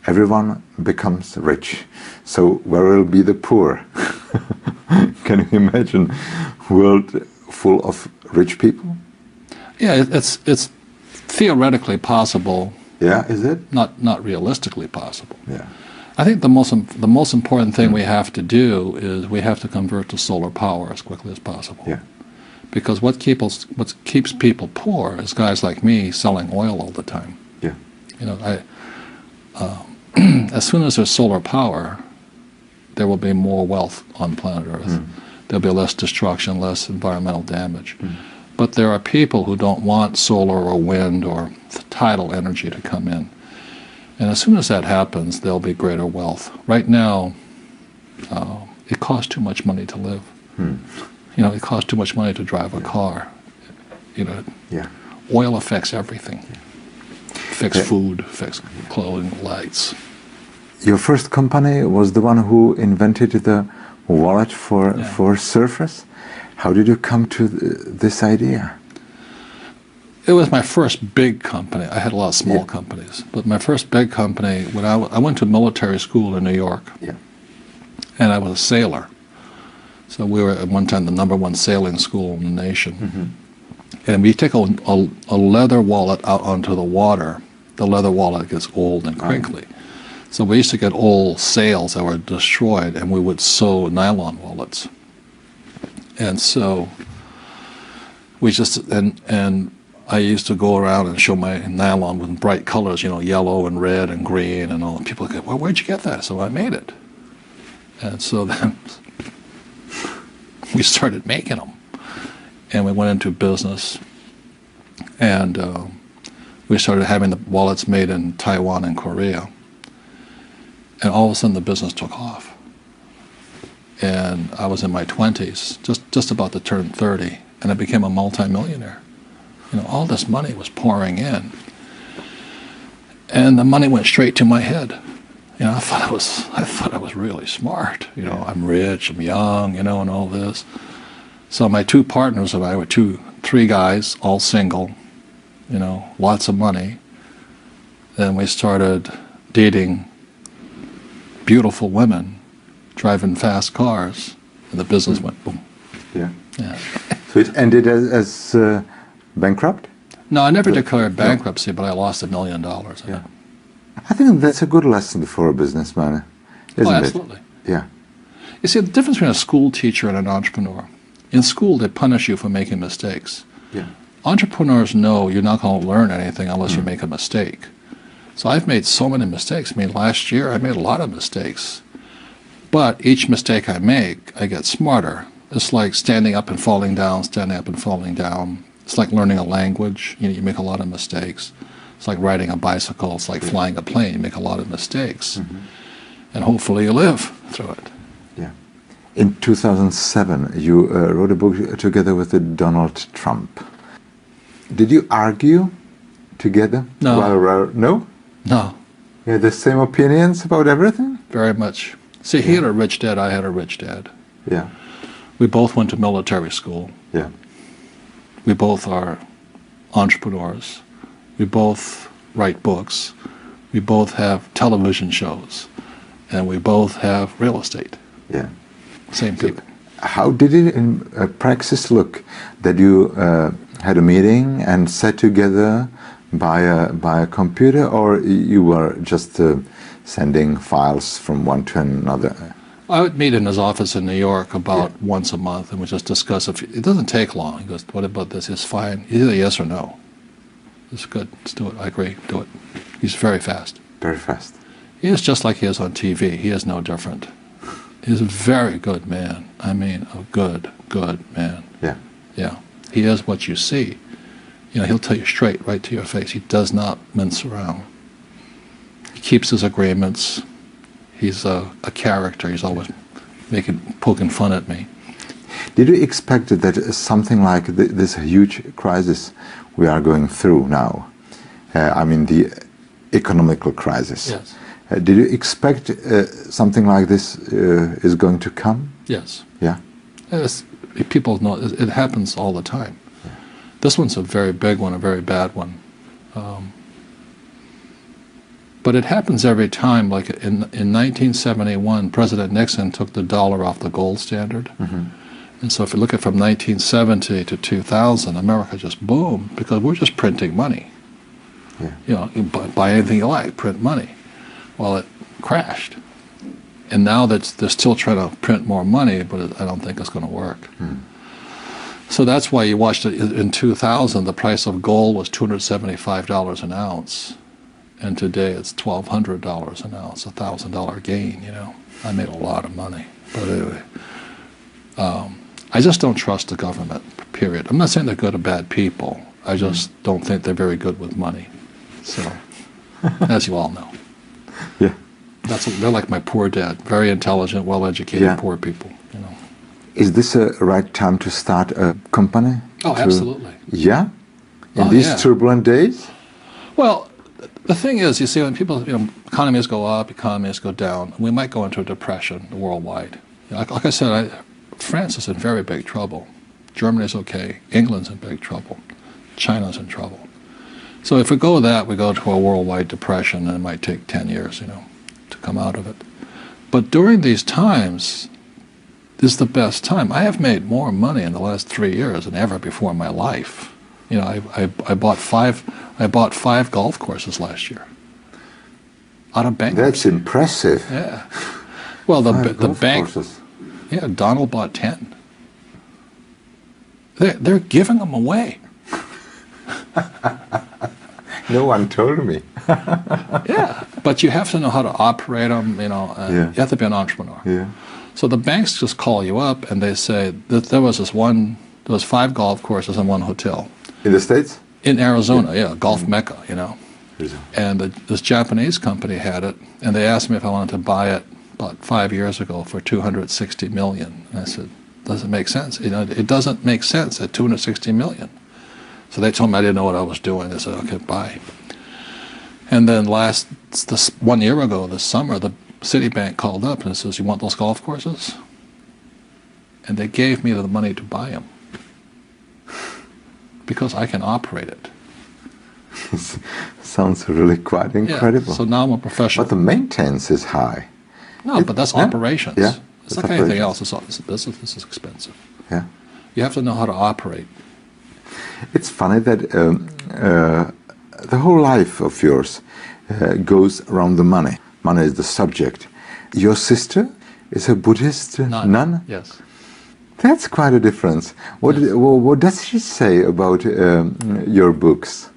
everyone becomes rich. So where will be the poor? Can you imagine a world full of rich people? Yeah, it's theoretically possible. Yeah, is it? Not realistically possible. Yeah. I think the most important thing we have to do is we have to convert to solar power as quickly as possible. Yeah. Because what keeps people poor is guys like me selling oil all the time. Yeah. You know, as soon as there's solar power, there will be more wealth on planet Earth. There'll be less destruction, less environmental damage. But there are people who don't want solar or wind or tidal energy to come in. And as soon as that happens, there'll be greater wealth. Right now, it costs too much money to live. You know, it costs too much money to drive a car. You know, oil affects everything. Affects food, affects clothing, lights. Your first company was the one who invented the wallet for surfers. How did you come to this idea? It was my first big company. I had a lot of small companies, but my first big company, when I went to military school in New York, and I was a sailor. So we were at one time the #1 sailing school in the nation. And we take a leather wallet out onto the water. The leather wallet gets old and crinkly. So we used to get old sails that were destroyed, and we would sew nylon wallets. And so we just, and I used to go around and show my nylon with bright colors, you know, yellow and red and green and all. And people would go, well, where'd you get that? So I made it. And so then we started making them. And we went into business. And we started having the wallets made in Taiwan and Korea. And all of a sudden the business took off. And I was in my 20s, just about to turn 30, and I became a multimillionaire. You know, all this money was pouring in, and the money went straight to my head. You know, I thought I was really smart. You know, I'm rich, I'm young, you know, and all this. So my two partners and I were three guys, all single, you know, lots of money. Then we started dating beautiful women, driving fast cars, and the business went boom. Yeah. So it ended as bankrupt? No, I never declared bankruptcy, but I lost $1 million. I think that's a good lesson for a businessman, isn't it? Absolutely. Yeah. You see, the difference between a school teacher and an entrepreneur. In school, they punish you for making mistakes. Yeah. Entrepreneurs know you're not going to learn anything unless you make a mistake. So I've made so many mistakes. I mean, last year I made a lot of mistakes. But each mistake I make, I get smarter. It's like standing up and falling down, standing up and falling down. It's like learning a language. You know, you make a lot of mistakes. It's like riding a bicycle. It's like flying a plane. You make a lot of mistakes. And hopefully you live through it. Yeah. In 2007, you wrote a book together with Donald Trump. Did you argue together? No. No? No. You had the same opinions about everything? Very much. See, he had a rich dad, I had a rich dad. Yeah. We both went to military school. Yeah. We both are entrepreneurs. We both write books. We both have television shows. And we both have real estate. Yeah. Same people. How did it in practice look that you had a meeting and sat together by a computer, or you were just sending files from one to another? I would meet in his office in New York about once a month, and we just discuss it doesn't take long. He goes, what about this? It's fine. Either yes or no. It's good. Let's do it. I agree. Do it. He's very fast. Very fast. He is just like he is on TV. He is no different. He's a very good man. I mean, a good man. Yeah. Yeah. He is what you see. You know, he'll tell you straight, right to your face. He does not mince around. He keeps his agreements. He's a character. He's always poking fun at me. Did you expect that something like this huge crisis we are going through now, I mean the economical crisis, yes. Did you expect something like this is going to come? Yes. Yeah? People know it happens all the time. Yeah. This one's a very big one, a very bad one. But it happens every time. Like in 1971, President Nixon took the dollar off the gold standard. And so if you look at from 1970 to 2000, America just boomed because we're just printing money. You know, you buy anything you like, print money. Well, it crashed. And now they're still trying to print more money, but I don't think it's going to work. So that's why you watched it in 2000, the price of gold was $275 an ounce. And today it's $1,200 an ounce, $1,000 gain, you know. I made a lot of money. But anyway, I just don't trust the government, period. I'm not saying they're good or bad people. I just don't think they're very good with money. So, as you all know. Yeah. They're like my poor dad, very intelligent, well-educated, poor people, you know. Is this a right time to start a company? Oh, absolutely. Yeah? In these turbulent days? Well, the thing is, you see, when people, you know, economies go up, economies go down, we might go into a depression worldwide. You know, like I said, France is in very big trouble. Germany's okay. England's in big trouble. China's in trouble. So if we go that, we go to a worldwide depression, and it might take 10 years, you know, to come out of it. But during these times, this is the best time. I have made more money in the last 3 years than ever before in my life. You know, I bought five golf courses last year out of bankruptcy. That's impressive. Yeah. Well, the bank. Courses. Yeah, Donald bought 10. They're giving them away. No one told me. Yeah, but you have to know how to operate them. You know, you have to be an entrepreneur. Yeah. So the banks just call you up and they say that there was 5 golf courses and 1 hotel. In the States? In Arizona, golf mecca, you know. Arizona. And this Japanese company had it, and they asked me if I wanted to buy it about 5 years ago for $260 million. And I said, doesn't make sense. You know, it doesn't make sense at $260 million. So they told me I didn't know what I was doing. They said, okay, buy. And then 1 year ago, this summer, the Citibank called up and says, you want those golf courses? And they gave me the money to buy them because I can operate it. Sounds really quite incredible. Yeah, so now I'm a professional. But the maintenance is high. No, but that's operations. Yeah, it's like anything else. It's a business. This is expensive. Yeah. You have to know how to operate. It's funny that the whole life of yours goes around the money. Money is the subject. Your sister is a Buddhist nun? Yes. That's quite a difference. What does she say about your books?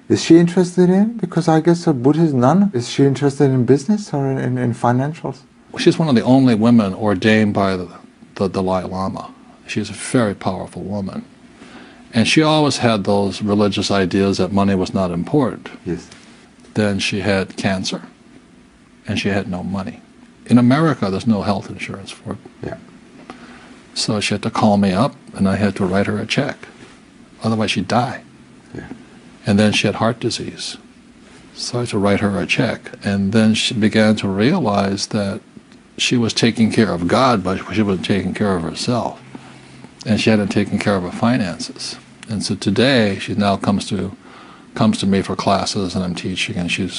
Is she interested in? Because I guess a Buddhist nun, is she interested in business or in financials? She's one of the only women ordained by the Dalai Lama. She's a very powerful woman. And she always had those religious ideas that money was not important. Yes. Then she had cancer, and she had no money. In America, there's no health insurance for it. Yeah. So she had to call me up, and I had to write her a check. Otherwise, she'd die. Yeah. And then she had heart disease. So I had to write her a check. And then she began to realize that she was taking care of God, but she wasn't taking care of herself. And she hadn't taken care of her finances. And so today, she now comes to me for classes, and I'm teaching, and she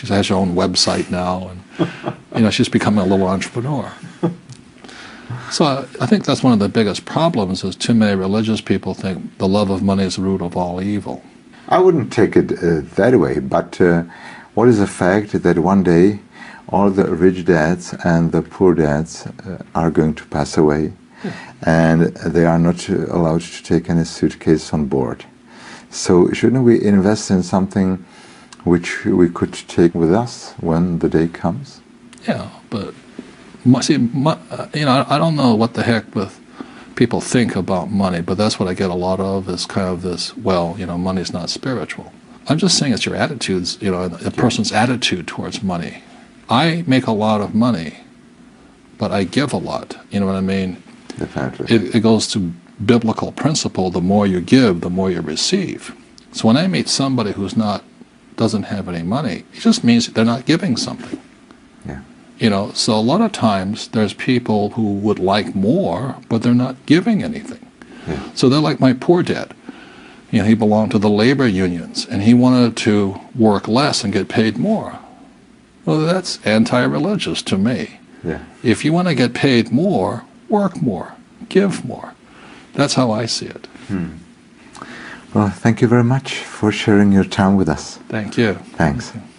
has her own website now, and you know, she's becoming a little entrepreneur. So I think that's one of the biggest problems is too many religious people think the love of money is the root of all evil. I wouldn't take it that way, but what is the fact that one day all the rich dads and the poor dads are going to pass away, and they are not allowed to take any suitcase on board. So shouldn't we invest in something which we could take with us when the day comes? Yeah, but see, you know, I don't know what the heck with people think about money, but that's what I get a lot of is kind of this, well, you know, money's not spiritual. I'm just saying it's your attitudes, you know, a person's attitude towards money. I make a lot of money, but I give a lot, you know what I mean? Definitely. It goes to biblical principle, the more you give, the more you receive. So when I meet somebody who's doesn't have any money, it just means they're not giving something. Yeah. You know, so a lot of times there's people who would like more, but they're not giving anything. Yeah. So they're like my poor dad. You know, he belonged to the labor unions, and he wanted to work less and get paid more. Well, that's anti-religious to me. Yeah. If you want to get paid more, work more, give more. That's how I see it. Well, thank you very much for sharing your time with us. Thank you. Thanks. Thank you.